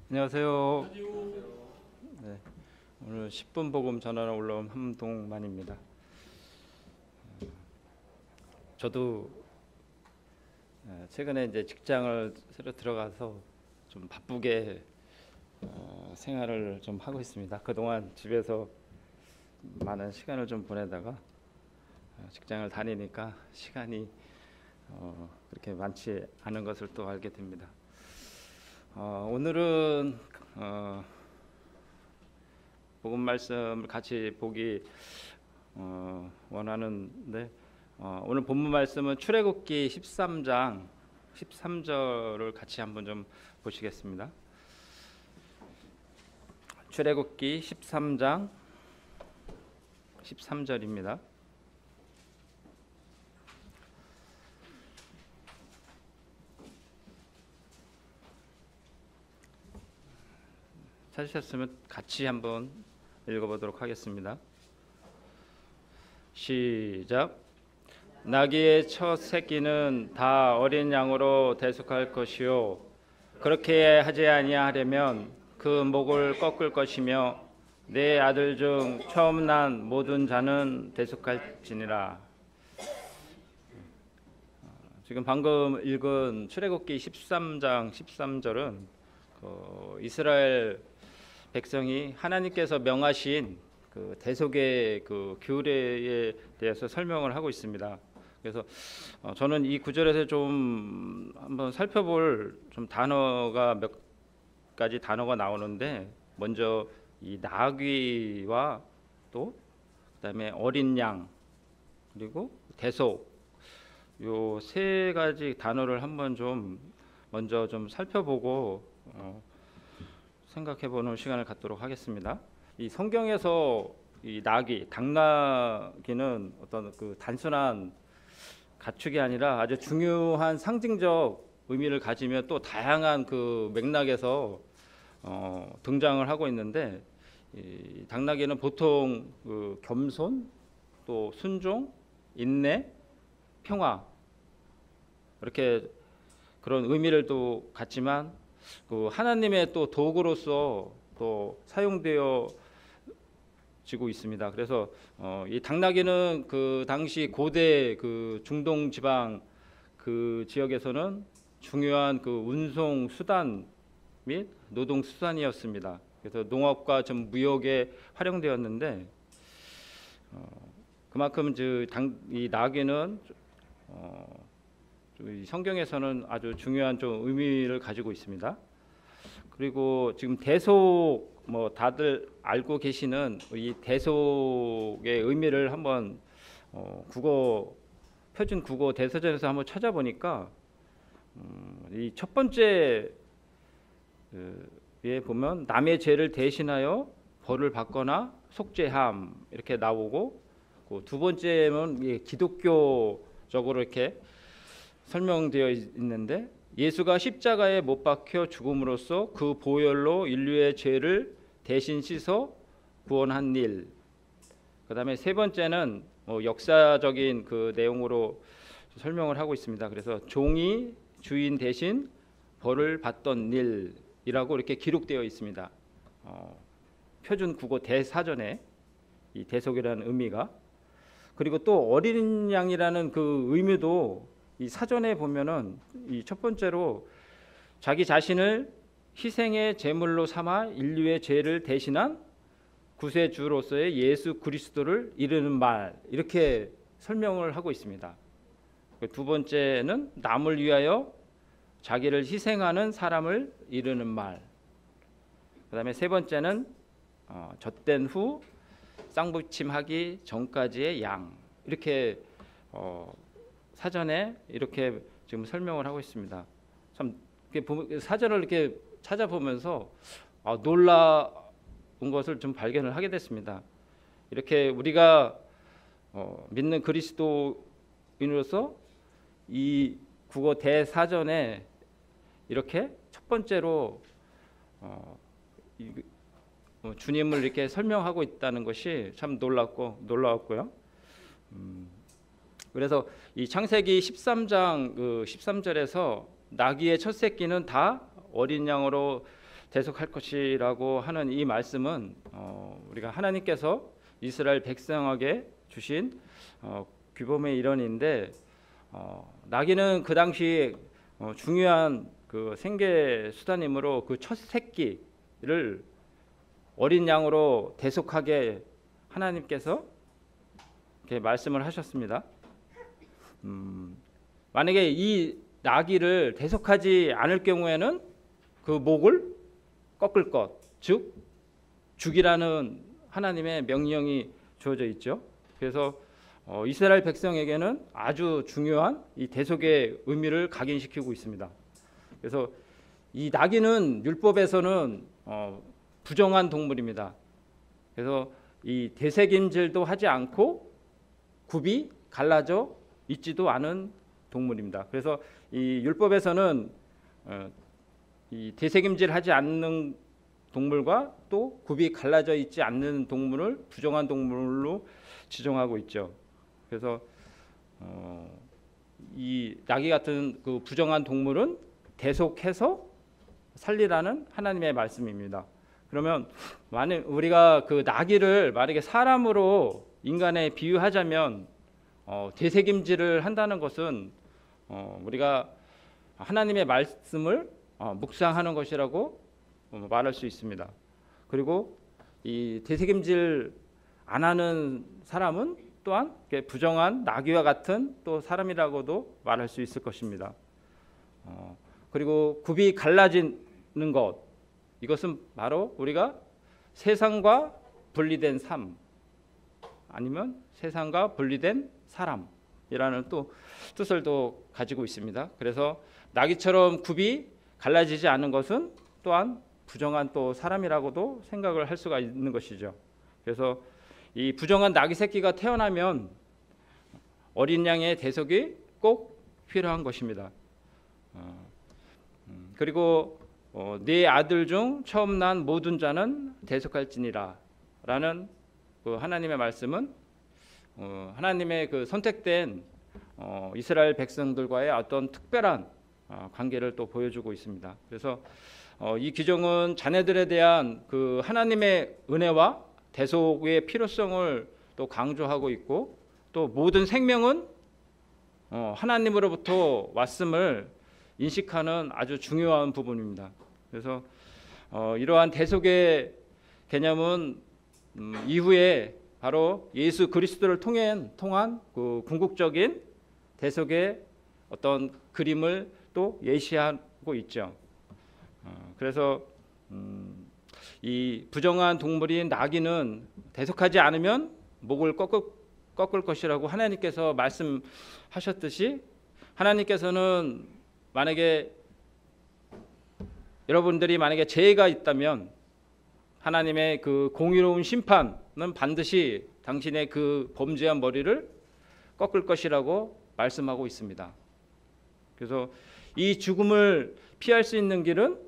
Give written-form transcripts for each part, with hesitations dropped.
안녕하세요. 네, 오늘 10분 복음 전하러 올라온 함동만입니다. 저도 최근에 이제 직장을 새로 들어가서 좀 바쁘게 생활을 좀 하고 있습니다. 그동안 집에서 많은 시간을 좀 보내다가 직장을 다니니까 시간이 그렇게 많지 않은 것을 또 알게 됩니다. 오늘은 복음 말씀을 같이 보기 원하는데 오늘 본문 말씀은 출애굽기 13장 13절을 같이 한번 좀 보시겠습니다. 출애굽기 13장 13절입니다. 찾으셨으면 같이 한번 읽어보도록 하겠습니다. 시작. 나귀의 첫 새끼는 다 어린 양으로 대속할 것이요 그렇게 하지 아니하려면 그 목을 꺾을 것이며 내 아들 중 처음 난 모든 자는 대속할지니라. 지금 방금 읽은 출애굽기 13장 13절은 이스라엘 백성이 하나님께서 명하신 그 대속의 그 규례에 대해서 설명을 하고 있습니다. 그래서 저는 이 구절에서 좀 한번 살펴볼 좀 단어가 몇 가지 단어가 나오는데, 먼저 이 나귀와 또 그다음에 어린 양 그리고 대속, 요 세 가지 단어를 한번 좀 먼저 좀 살펴보고 생각해보는 시간을 갖도록 하겠습니다. 이 성경에서 이 나귀, 당나귀는 어떤 그 단순한 가축이 아니라 아주 중요한 상징적 의미를 가지며 또 다양한 그 맥락에서 등장을 하고 있는데, 이 당나귀는 보통 그 겸손, 또 순종, 인내, 평화, 이렇게 그런 의미를 또 갖지만 그 하나님의 또 도구로서 또 사용되어 지고 있습니다. 그래서 이 당나귀는 그 당시 고대 그 중동 지방 그 지역에서는 중요한 그 운송 수단 및 노동 수단이었습니다. 그래서 농업과 좀 무역에 활용되었는데, 그만큼 이 나귀는 성경에서는 아주 중요한 좀 의미를 가지고 있습니다. 그리고 지금 대속, 뭐 다들 알고 계시는 이 대속의 의미를 한번 표준 국어 대서전에서 한번 찾아보니까 이 첫 번째 에 보면 남의 죄를 대신하여 벌을 받거나 속죄함 이렇게 나오고, 두 번째는 기독교적으로 이렇게 설명되어 있는데, 예수가 십자가에 못 박혀 죽음으로써 그 보혈로 인류의 죄를 대신 씻어 구원한 일. 그다음에 세 번째는 역사적인 그 내용으로 설명을 하고 있습니다. 그래서 종이 주인 대신 벌을 받던 일이라고 이렇게 기록되어 있습니다. 표준 국어 대사전에 이 대속이라는 의미가, 그리고 또 어린 양이라는 그 의미도 이 사전에 보면은 이 첫 번째로 자기 자신을 희생의 제물로 삼아 인류의 죄를 대신한 구세주로서의 예수 그리스도를 이르는 말, 이렇게 설명을 하고 있습니다. 두 번째는 남을 위하여 자기를 희생하는 사람을 이르는 말. 그다음에 세 번째는 젖된 후 쌍붙임하기 전까지의 양, 이렇게 사전에 이렇게 지금 설명을 하고 있습니다. 참 사전을 이렇게 찾아보면서 놀라운 것을 좀 발견을 하게 됐습니다. 이렇게 우리가 믿는 그리스도인으로서 이 국어 대사전에 이렇게 첫 번째로 주님을 이렇게 설명하고 있다는 것이 참 놀라웠고요. 그래서 이 창세기 13장 13절에서 나귀의 첫 새끼는 다 어린 양으로 대속할 것이라고 하는 이 말씀은 우리가 하나님께서 이스라엘 백성에게 주신 규범의 일원인데, 나귀는 그 당시 중요한 그 생계 수단이므로 그 첫 새끼를 어린 양으로 대속하게 하나님께서 이렇게 말씀을 하셨습니다. 만약에 이 나귀를 대속하지 않을 경우에는 그 목을 꺾을 것, 즉 죽이라는 하나님의 명령이 주어져 있죠. 그래서 이스라엘 백성에게는 아주 중요한 이 대속의 의미를 각인시키고 있습니다. 그래서 이 나귀는 율법에서는 부정한 동물입니다. 그래서 이 되새김질도 하지 않고 굽이 갈라져 있지도 않은 동물입니다. 그래서 이 율법에서는 이 되새김질하지 않는 동물과 또 굽이 갈라져 있지 않는 동물을 부정한 동물로 지정하고 있죠. 그래서 이 나귀 같은 그 부정한 동물은 대속해서 살리라는 하나님의 말씀입니다. 그러면 만약 우리가 그 나귀를 만약에 사람으로 인간에 비유하자면 되새김질을 한다는 것은 우리가 하나님의 말씀을 묵상하는 것이라고 말할 수 있습니다. 그리고 이 되새김질 안 하는 사람은 또한 부정한 나귀와 같은 또 사람이라고도 말할 수 있을 것입니다. 그리고 굽이 갈라지는 것, 이것은 바로 우리가 세상과 분리된 삶, 아니면 세상과 분리된 사람이라는 또 뜻을 또 가지고 있습니다. 그래서 나귀처럼 굽이 갈라지지 않은 것은 또한 부정한 또 사람이라고도 생각을 할 수가 있는 것이죠. 그래서 이 부정한 나귀 새끼가 태어나면 어린 양의 대속이 꼭 필요한 것입니다. 그리고 네 아들 중 처음 난 모든 자는 대속할지니라 라는 그 하나님의 말씀은 하나님의 그 선택된 이스라엘 백성들과의 어떤 특별한 관계를 또 보여주고 있습니다. 그래서 이 규정은 자녀들에 대한 그 하나님의 은혜와 대속의 필요성을 또 강조하고 있고, 또 모든 생명은 하나님으로부터 왔음을 인식하는 아주 중요한 부분입니다. 그래서 이러한 대속의 개념은 이후에 바로 예수 그리스도를 통한 그 궁극적인 대속의 어떤 그림을 또 예시하고 있죠. 그래서 이 부정한 동물인 나귀는 대속하지 않으면 목을 꺾을 것이라고 하나님께서 말씀하셨듯이, 하나님께서는 만약에 여러분들이 만약에 죄가 있다면 하나님의 그 공의로운 심판은 반드시 당신의 그 범죄한 머리를 꺾을 것이라고 말씀하고 있습니다. 그래서 이 죽음을 피할 수 있는 길은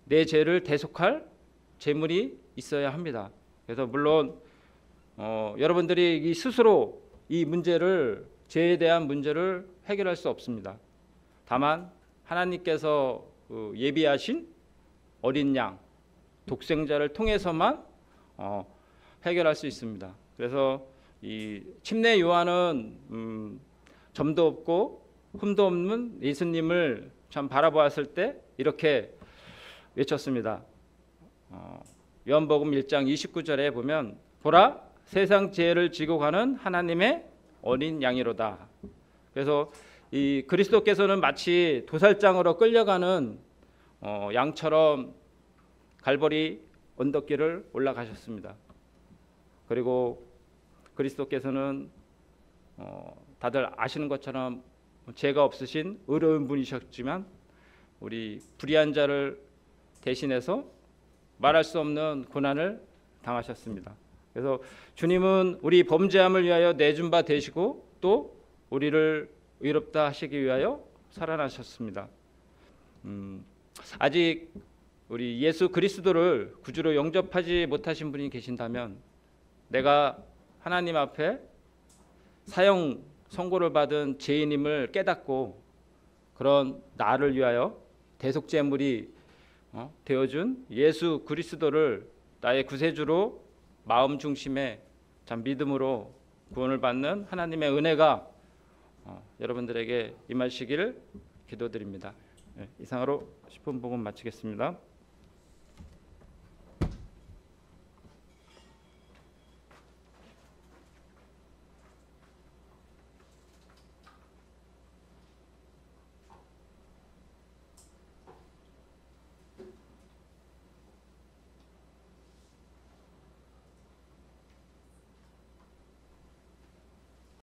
내 죄를 대속할 제물이 있어야 합니다. 그래서 물론 여러분들이 이 스스로 이 문제를, 죄에 대한 문제를 해결할 수 없습니다. 다만 하나님께서 예비하신 어린 양, 독생자를 통해서만 해결할 수 있습니다. 그래서 이 침례 요한은 점도 없고 흠도 없는 예수님을 참 바라보았을 때 이렇게 외쳤습니다. 요한복음 1장 29절에 보면 보라 세상 죄를 지고 가는 하나님의 어린 양이로다. 그래서 이 그리스도께서는 마치 도살장으로 끌려가는 양처럼 갈보리 언덕길을 올라가셨습니다. 그리고 그리스도께서는 다들 아시는 것처럼 죄가 없으신 의로운 분이셨지만 우리 불의한 자를 대신해서 말할 수 없는 고난을 당하셨습니다. 그래서 주님은 우리 범죄함을 위하여 내준 바 되시고 또 우리를 의롭다 하시기 위하여 살아나셨습니다. 아직 우리 예수 그리스도를 구주로 영접하지 못하신 분이 계신다면, 내가 하나님 앞에 사형 선고를 받은 죄인임을 깨닫고 그런 나를 위하여 대속제물이 되어준 예수 그리스도를 나의 구세주로 마음 중심에 참 믿음으로 구원을 받는 하나님의 은혜가 여러분들에게 임하시기를 기도드립니다. 이상으로 10분 복음 마치겠습니다.